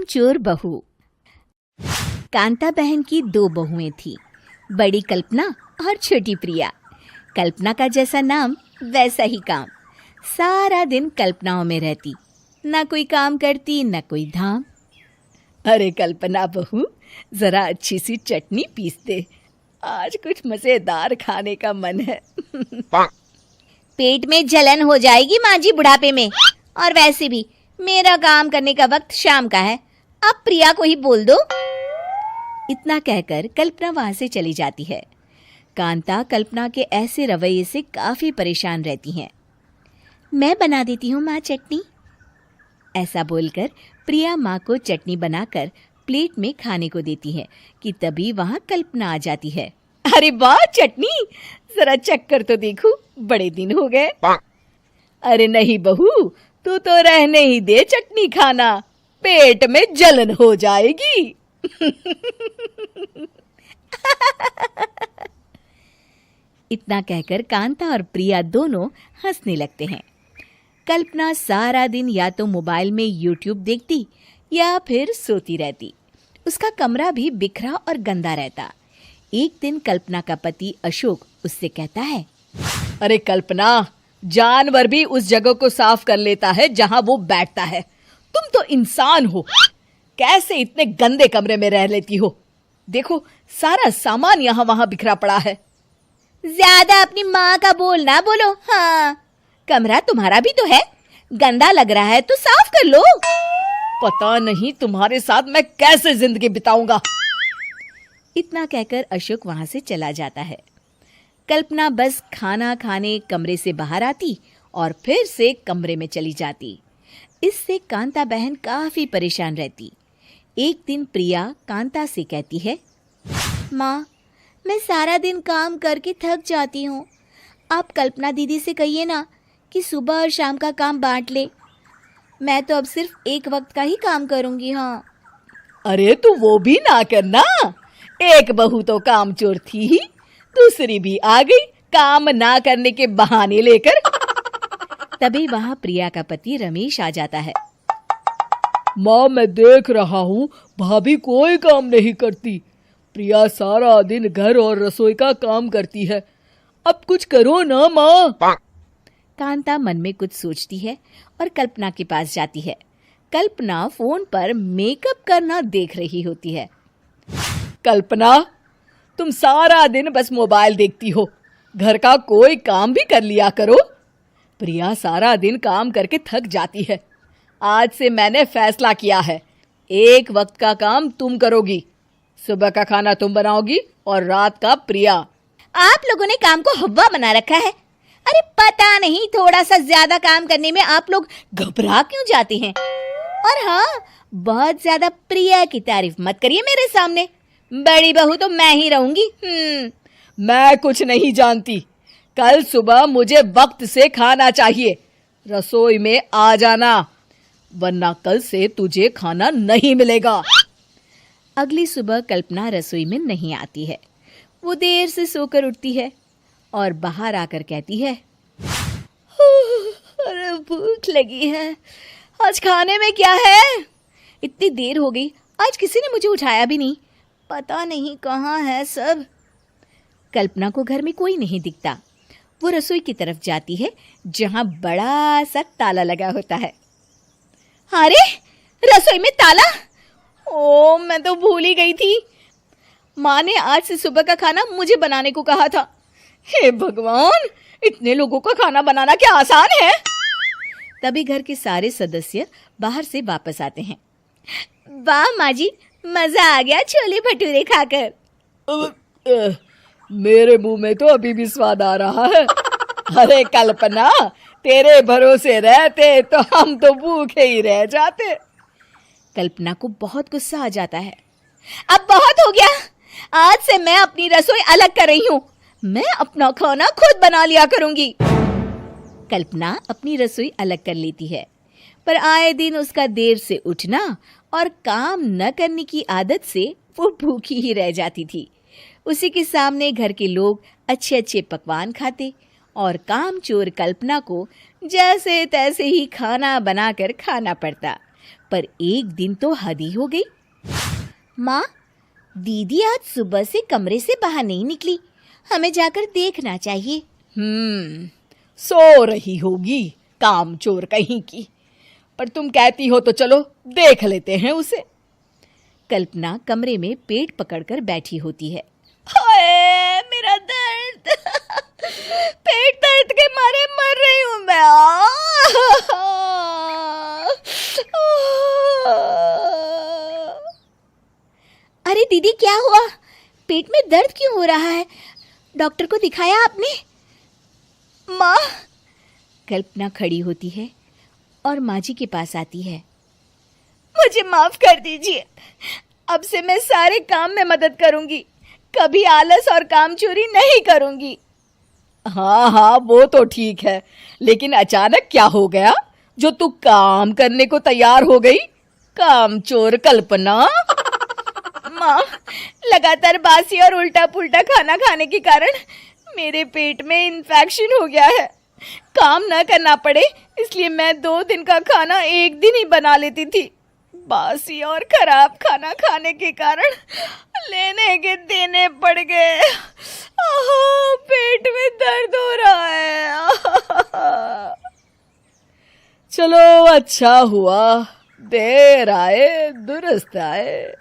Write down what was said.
कामचोर बहू। कांता बहन की दो बहुएं थीं, बड़ी कल्पना और छोटी प्रिया। कल्पना का जैसा नाम वैसा ही काम। सारा दिन कल्पनाओं में रहती, ना कोई काम करती न कोई धाम। अरे कल्पना बहू, जरा अच्छी सी चटनी पीस दे, आज कुछ मजेदार खाने का मन है। पेट में जलन हो जाएगी माँ जी बुढ़ापे में, और वैसे भी मेरा काम करने का वक्त शाम का है, अब प्रिया को ही बोल दो। इतना कहकर कल्पना वहां से चली जाती है। कांता कल्पना के ऐसे रवैये से काफी परेशान रहती हैं। मैं बना देती हूँ माँ चटनी, ऐसा बोलकर प्रिया माँ को चटनी बनाकर प्लेट में खाने को देती है कि तभी वहां कल्पना आ जाती है। अरे वाह चटनी, जरा चख कर तो देखूं, बड़े दिन हो गए। अरे नहीं बहू, तू तो रहने ही दे चटनी खाना, पेट में जलन हो जाएगी। इतना कहकर कांता और प्रिया दोनों हंसने लगते हैं। कल्पना सारा दिन या तो मोबाइल में यूट्यूब देखती या फिर सोती रहती। उसका कमरा भी बिखरा और गंदा रहता। एक दिन कल्पना का पति अशोक उससे कहता है, अरे कल्पना, जानवर भी उस जगह को साफ कर लेता है जहां वो बैठता है, तुम तो इंसान हो, कैसे इतने गंदे कमरे में रह लेती हो? देखो सारा सामान यहाँ वहां बिखरा पड़ा है। ज्यादा अपनी माँ का बोल ना बोलो। हाँ, कमरा तुम्हारा भी तो है, गंदा लग रहा है तो साफ कर लो। पता नहीं तुम्हारे साथ मैं कैसे जिंदगी बिताऊंगा। इतना कहकर अशोक वहां से चला जाता है। कल्पना बस खाना खाने कमरे से बाहर आती और फिर से कमरे में चली जाती। इससे कांता बहन काफी परेशान रहती। एक दिन प्रिया कांता से कहती है, माँ, मैं सारा दिन काम करके थक जाती हूँ, आप कल्पना दीदी से कहिए ना कि सुबह और शाम का काम बांट ले, मैं तो अब सिर्फ एक वक्त का ही काम करूँगी। हाँ। अरे तू वो भी ना करना, एक बहू तो कामचोर थी ही, दूसरी भी आ गई काम ना करने के बहाने लेकर। तभी वहां प्रिया का पति रमेश आ जाता है। माँ, मैं देख रहा हूँ भाभी कोई काम नहीं करती, प्रिया सारा दिन घर और रसोई का काम करती है, अब कुछ करो ना माँ। कांता मन में कुछ सोचती है और कल्पना के पास जाती है। कल्पना फोन पर मेकअप करना देख रही होती है। कल्पना, तुम सारा दिन बस मोबाइल देखती हो, घर का कोई काम भी कर लिया करो। प्रिया सारा दिन काम करके थक जाती है। आज से मैंने फैसला किया है, एक वक्त का काम तुम करोगी, सुबह का खाना तुम बनाओगी और रात का प्रिया। आप लोगों ने काम को हव्वा बना रखा है। अरे पता नहीं थोड़ा सा ज्यादा काम करने में आप लोग घबरा क्यों जाते हैं। और हाँ, बहुत ज्यादा प्रिया की तारीफ मत करिए मेरे सामने, बड़ी बहू तो मैं ही रहूंगी। मैं कुछ नहीं जानती, कल सुबह मुझे वक्त से खाना चाहिए, रसोई में आ जाना, वरना कल से तुझे खाना नहीं मिलेगा। अगली सुबह कल्पना रसोई में नहीं आती है। वो देर से सोकर उठती है और बाहर आकर कहती है, अरे भूख लगी है, आज खाने में क्या है? इतनी देर हो गई, आज किसी ने मुझे उठाया भी नहीं, पता नहीं कहाँ है सब। कल्पना को घर में कोई नहीं दिखता। वो रसोई की तरफ जाती है जहां बड़ा सा ताला लगा होता है। अरे रसोई में ताला! ओ, मैं तो भूल ही गई थी। माँ ने आज से सुबह का खाना मुझे बनाने को कहा था। हे भगवान, इतने लोगों का खाना बनाना क्या आसान है? तभी घर के सारे सदस्य बाहर से वापस आते हैं। वाह माँ जी, मजा आ गया छोले भटूरे खाकर। मेरे मुंह में तो अभी भी स्वाद आ रहा है। अरे कल्पना, तेरे भरोसे रहते तो हम तो भूखे ही रह जाते। कल्पना को बहुत गुस्सा आ जाता है। अब बहुत हो गया, आज से मैं अपनी रसोई अलग कर रही हूँ, मैं अपना खाना खुद बना लिया करूंगी। कल्पना अपनी रसोई अलग कर लेती है, पर आए दिन उसका देर से उठना और काम न करने की आदत से वो भूखी ही रह जाती थी। उसी के सामने घर के लोग अच्छे अच्छे पकवान खाते और कामचोर कल्पना को जैसे तैसे ही खाना बनाकर खाना पड़ता। पर एक दिन तो हद ही हो गई। माँ, दीदी आज सुबह से कमरे से बाहर नहीं निकली, हमें जाकर देखना चाहिए। सो रही होगी कामचोर कहीं की, पर तुम कहती हो तो चलो देख लेते हैं उसे। कल्पना कमरे में पेट पकड़कर बैठी होती है। हाय मेरा दर्द, पेट दर्द के मारे मर रही हूँ मैं। अरे दीदी, क्या हुआ? पेट में दर्द क्यों हो रहा है? डॉक्टर को दिखाया आपने? माँ, कल्पना खड़ी होती है और माँ जी के पास आती है। मुझे माफ कर दीजिए, अब से मैं सारे काम में मदद करूंगी, कभी आलस और काम चोरी नहीं करूंगी। हाँ, वो तो ठीक है, लेकिन अचानक क्या हो गया जो तू काम करने को तैयार हो गई? कामचोर कल्पना। माँ, लगातार बासी और उल्टा पुल्टा खाना खाने के कारण मेरे पेट में इन्फेक्शन हो गया है। काम न करना पड़े इसलिए मैं 2 दिन का खाना एक दिन ही बना लेती थी। बासी और खराब खाना खाने के कारण लेने के देने पड़ गए। पेट में दर्द हो रहा है। चलो अच्छा हुआ, देर आए दुरुस्त आए।